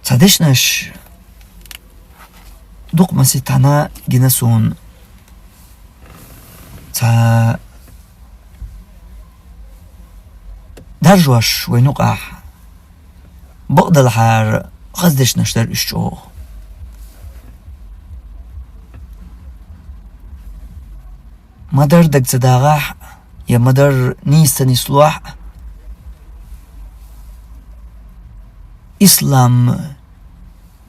تدشنش دوق مسيتانا جنسون تا درجوش وينقع بقدر الحار خزدش نشتر اشتو مدر دق تداغح يا مدر نيستني سلوح إسلام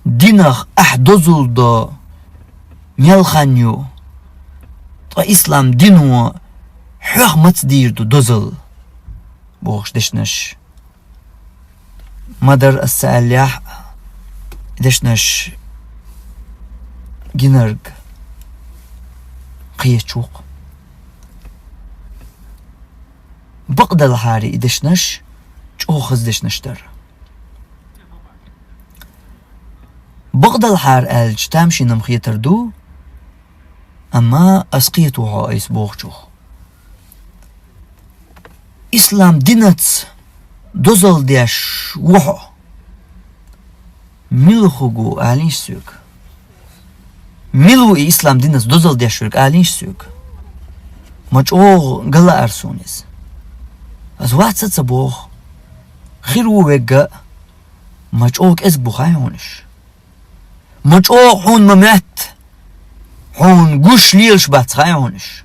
دينخ أحدوزل دو ميلخانيو تا إسلام دينو حق متدير دو دوزل بوخش دشنش مدر الساليح دشنش جنرج قيتشوق بقدر الحاري دشنش چوخز دشنشتر بقدر الحار الج تامشي نمخيتر دو أما أسقيتو عايس بوخشوخ إسلام دينت دوزل ديش وحو ملخوغو آليش سوك ملو إسلام دينت دوزل ديش سوك آليش سوك مجوغ غلا أرسونيس از واتسا تبوغ خيرو ويقا مجوغ إزبو خايونش مجوغ حون ممات حون قوش ليلش بات خايونش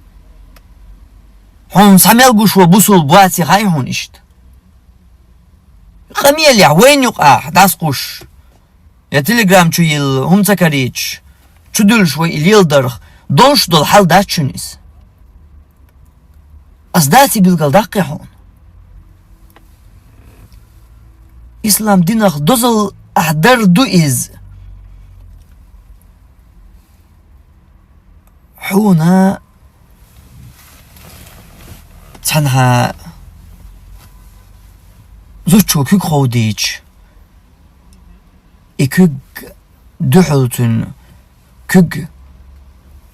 حون ساميل قوش وبوصل بواتي خايونشت خميل يا وين يقع داس قوش يا تليجرام شو يل هم تكاريتش شو دول شوي اليل درخ دولش دول حال داتشونيس از داتي بالقل داقي حون إسلام دينخ دوزل أحدر دو إز حونا تنها زوجو كوك خوديج إكوك دحلتن كوك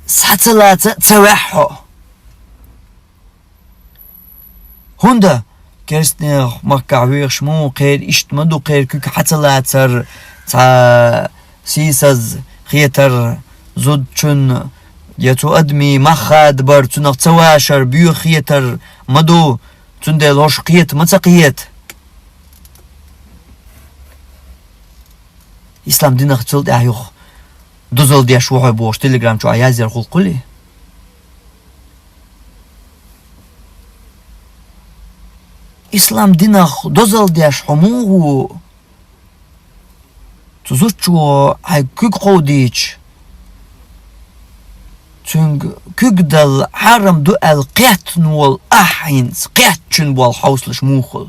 ساتلات تسوحو هوندا كرستنير مكعوير شمو قير اشتمدو قير كوك حتلاتر تا سيساز خيتر زودشن يتو أدمي مخاد بر تنق تواشر بيو خيتر مدو تندل هوش قيت متقيت إسلام دينخ تلد أحيوخ دوزل ديش وحي بوش تليجرام شو عيازير خل قولي إسلام دينخ دوزل ديش حموه تزوجو هاي كوك قوديش تنگ كوكدل حرم دو القيتن والأحينس قيتشن والحوصلش موخل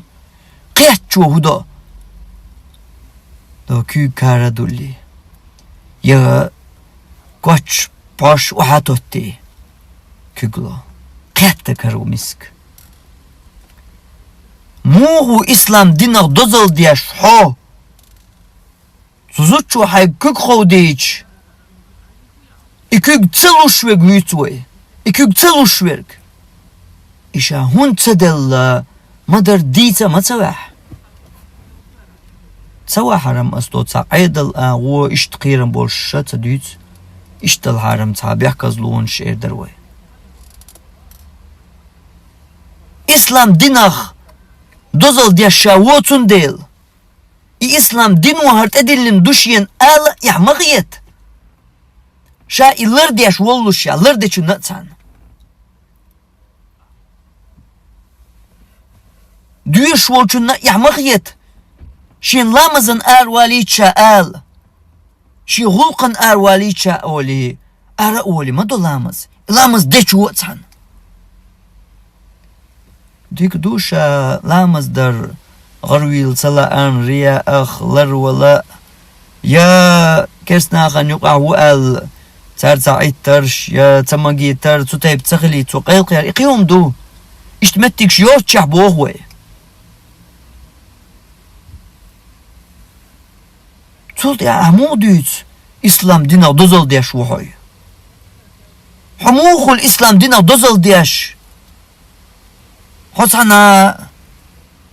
قيتشو هدا دو كو كارا دولي يا قوش باش وحاتوتي كوكلا قيتا كارو مسك موهو إسلام دينك دوزل ديش حو تزوجو هاي كوك خوديش إكوك تلوشوك ويتوي إكوك تلوشوك إشا هون تدل مدر ديتا ما تسواح تسواح حرم أستو عيدل و إشتقيرن بولشة تدوت إشتل حرم بيحكز لون شير دروي إسلام دينخ دوزل ديشا ووتون ديل إسلام دينو هارت أدلن دوشين آل يحمغيت شا إلر ديش والوش يا لر ديشو نتسان دويش والشو يحمغيت شين لامزن آل واليتشا آل شي غلقن آل واليتشا أولي أرى أولي ما دو لامز ديشو واتسان ديك دوشا لامز در غرويل صلا أن ريا أخ لر ولا يا كرسنا خان يقع وقال ترتعيد ترش يا تماجي تر تتعب تخلي تقيل قيار إقيهم دو اشتمتك شيوت شحبوه تقول يا عمو ديت إسلام دينا دوزل ديش وحي حموخ الإسلام دينا دوزل ديش حسنا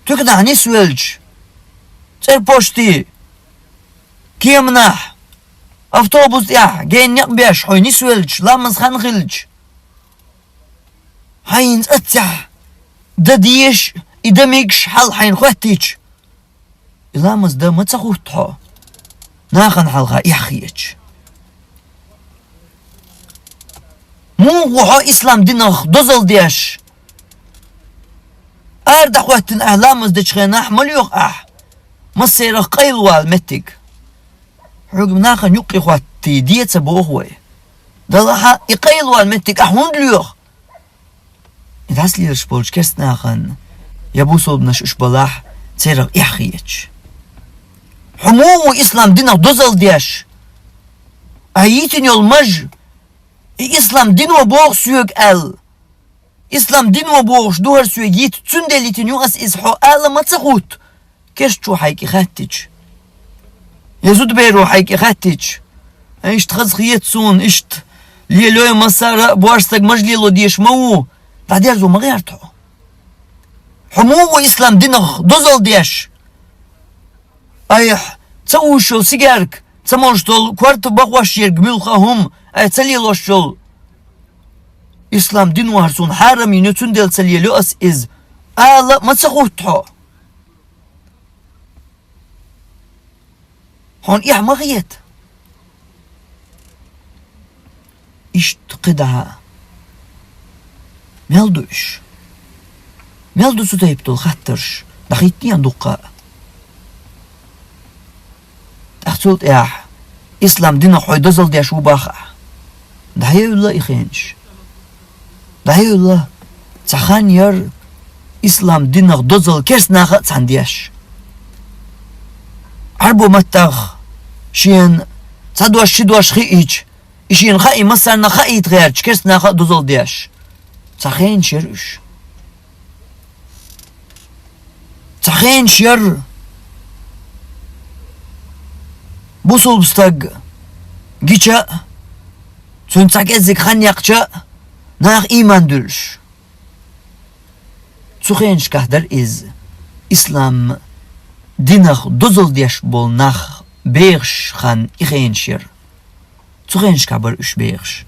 تكنا هني سويلج تر بوشتي كيمنح أفطوبوس يح جين يقبيش حويني سويلج لامز خنخلج حين أتسح دديش إدميكش حل حين خواتيج لامز دا ما تسخوتها ناخن حلقة يحخيج مو وحو إسلام دينخ دوزل ديش أردح وقتن أهلامز ديش خيناح مليوخ مصيرخ قيلوال متك حقم ناخن يقي خواتي ديت سبوهوي دلها يقيلوال متك أحوند ليوخ إدهس لي رشبولج كرس ناخن يبو صوبناش إشبالاح تسيرخ يحخيج حمومو إسلام دينخ دوزل ديش أهيتن يول مج İslam din ve boğ süyük el. İslam din ve boğ şduhar süyük yit tündelitin yuğas izhu el matsakut. Keş çu hayki khattiç. Yazud beyru hayki khattiç. İşt khaz khiyet sun işt. Liyeloy masara boğarstak majlilo diyeş mavu. Tader zo mağyartu. Humu İslam din dozal diyeş. Ayh tsavuşul sigark. Tsamonştol kvartu bagwaş yerg mülkhahum. أتسليلو الشل إسلام دين وهرسون حرم ينتون ديل تسليلو أس إز آلا ما تسخوتها هون إيح مغيت إشت قدها ميلدوش ميلدو سوتايبتو الخطرش دخيتني عن دقاء تحصلت إيح إسلام دين خوي دزل ديش وباخا دهي الله إخينش دهي الله تخان ير إسلام دينك دوزل كيرس ناخا تسانديش عربو متاخ شين تسادواش شدواش خيئيج إشين خائي مصرنا خائي تغيرش كيرس ناخا دوزل ديش تخين شيرش تخين شير بوصل بستاق جيشا سنتاك ازيك خانيقشا ناخ إيمان دلش تسخينش كهدر إز إسلام دينخ دوزل ديش بول ناخ بيغش خان إخينشير تسخينش كابر إش بيغش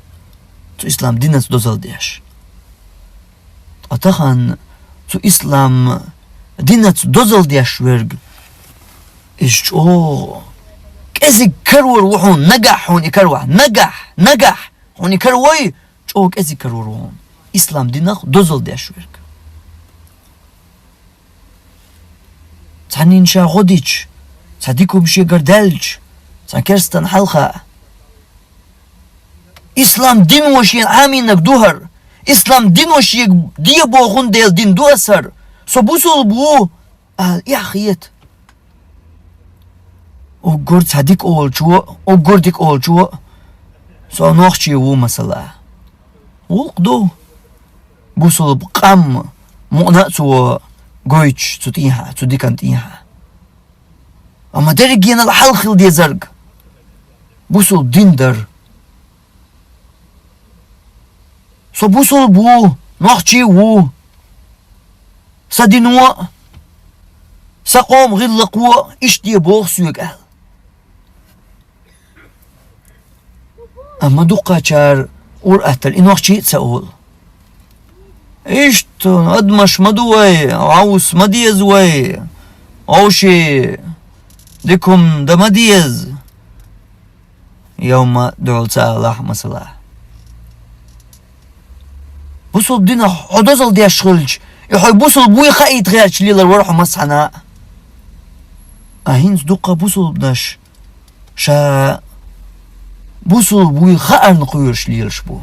تو إسلام دينخ دوزل ديش أتخان تو إسلام دينخ دوزل ديش ورق إش كأزي كرور وحون نجح هون يكروح نجح هون يكروي شو كأزي كرور وحون إسلام دينخ دوزل ديش ورق تانين شا غوديش تاديكم شي قردلج تاكرستن حلقة إسلام دين وشين عامينك دوهر إسلام دين وشيك ديبو غون ديل دين دو أسر سبوسول بو إحخيت وقرد صديق أول شو وقردك أول شو سو نوخشي وو مسلا وقدو بوصل بقام مؤنة سو قويتش تتيها تديكن تيها أما درجينا الحلخل دي زرق بوصل ديندر سو بوصل بو نوخشي وو سدينوا سقوم غير لقوة إشتي بوغ سويق أهل أما دوقا شار اور أهتر إنوخ شيء تسأول إشت أدمش مدوي عوس مديز وي أوشي ديكم دا مديز يوم دعو تسأله مثلا بوصل دينا حدوزل دي أشغلج يحي بوصل بوي خايت غيرش ليلر وروحو مسحنا أهينز دوقا بوصل بناش شا بوصل بوي خاءر نقويرش ليرش بو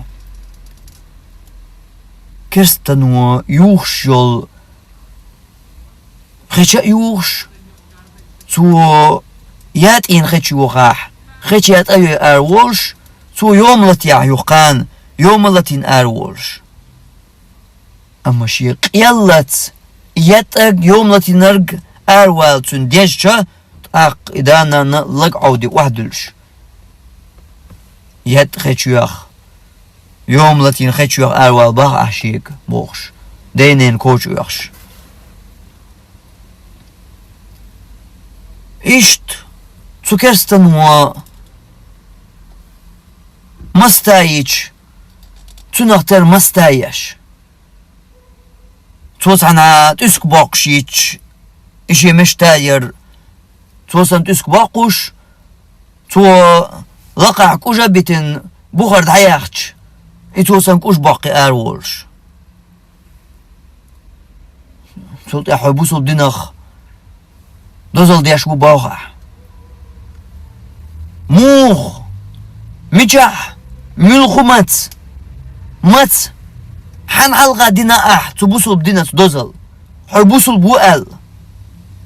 كرستنو يوخش يول خيشا يوخش سو يات إن خيش يوخاح خيش يات أيو أرولش سو يوم لتيع يوخان يوم لتين أرولش أما شي قيلت ياتك يوم لتين نرق أروال تون ديشا تاق إدانا لق عودي وحدلش يات خيش يوخ يوم لتين خيش يوخ أروال باغ أحشيك بوخش دينين كوش يوخش إشت تكرستن و مستايج تنختر مستايش توسعنا تسك باقشيج إشي مشتاير توسعن تسك باقوش تو لقع كوجا بيتن بوخر دعياخش توسعن كوش باقي أرولش تولت يا حبوسو بدينخ دوزل دياشو باوخا موخ مجح ملخو مات حن حلقة دينا تبوسو بدينا دوزل حبوسو بوال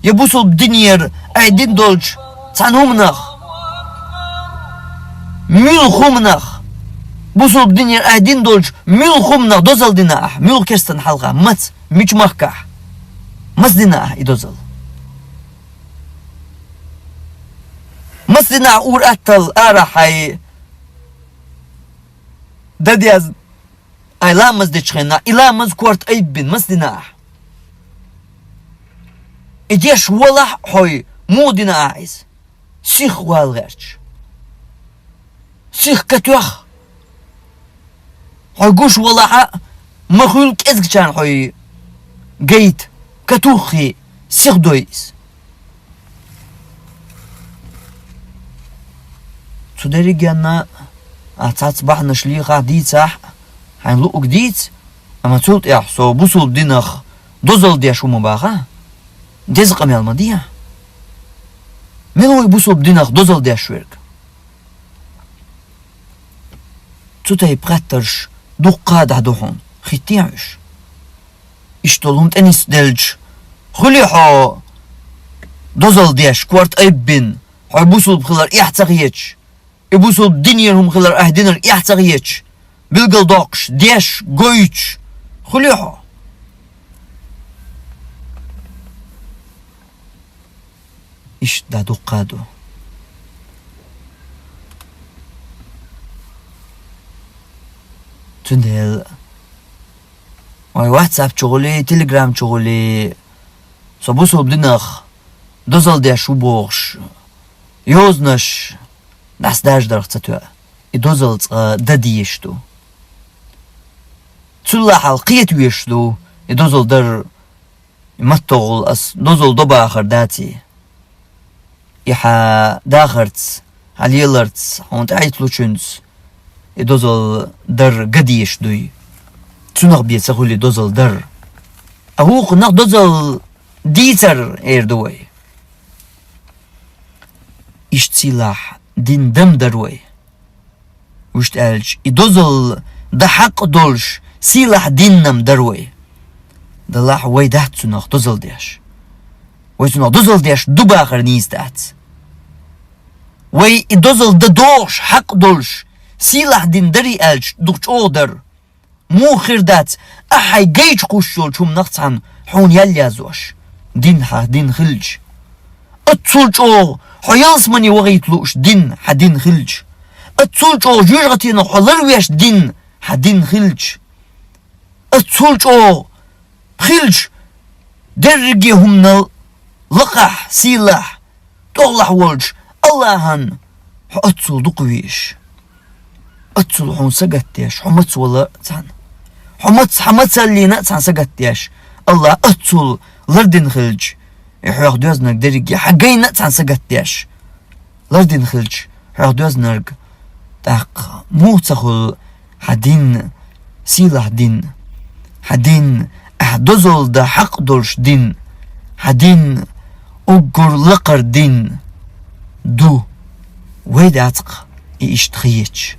يبوسو بدينير ايدين دولج تانومنخ ملخومنخ بوسو بدينير ايدين دولج ملخومنخ دوزل دينا مل كرستن حلقة مات ميج مخكح مصدنا يدوزل مصدنا اور اتل ارحي ددياز ايلامز دچخنا ايلامز كورت ايبن مصدنا اديش ولا حوي مودنا عايز سيخ والغرش سيخ كتوخ حيقوش ولا مخلوق ازق كان حوي جيت كتوخي سيخ دويس تدري جانا أتصبح بحنا شليخة ديت صح هنلقو جديد أما تقولت إحسو بوصل بدينخ دوزل ديشو مباخا ديزق أمي المدية من هو يبوصل بدينخ دوزل ديشويرك تتاي بغترش دوقا دهدوهون خيتيعش اشتولون تنس دلج خليحو دوزل ديش كوارت ايبن حيبوصل بخلر احتغيتش يبوصل بدنيرهم خلر اهدنر احتغيتش بلقل دوقش ديش قويتش خليحو اش دا دوقادو تندل واي واتساب شغلي تليجرام شغلي صبوصل بدنخ دوزل ديش وبوغش يوزنش ناس داش درختتو يدوزل دديشتو تسلا حلقيت ويشتو يدوزل در يمتغل أس دوزل دوبا آخر داتي يحا داخرت عليلرت هونت عيتلو چونس يدوزل در قديشتوي تسنغ بيتسخولي دوزل در أهوق نق دوزل ديتر ايردوي اشت سلاح دين دم دروي وشت ألج يدوزل ده حق دولش سلاح دينم دروي دلاح وي ده تسنغ دوزل ديش وي تسنغ دوزل ديش دوب آخر نيستات وي يدوزل ده دوش حق دولش سلاح دين دري ألج دوش أودر مو خردات أحي جيش قشول شوم نقصان حون يليازوش دين ها دين خلج اتسولج او حيالس مني وغيتلوش دين حدين خلج اتسولج او جوجغتين حلرويش دين حدين خلج اتسولج او خلج درجيهم لقح سلاح تغلح ولج اللهن اتسول دقويش اتسول حون سقتيش حمتس ولا تان حمتس اللي نتسان سقتيش الله اتسول لردين خلج يحيخ دوزنك درجي حقين نتسان سقتيش لردين خلج يحيخ دوزنك تاق مو تخل حدين سيلا دين حدين احدوزل دا حق دولش دين حدين اقر لقر دين دو ويداتق ايش تخيش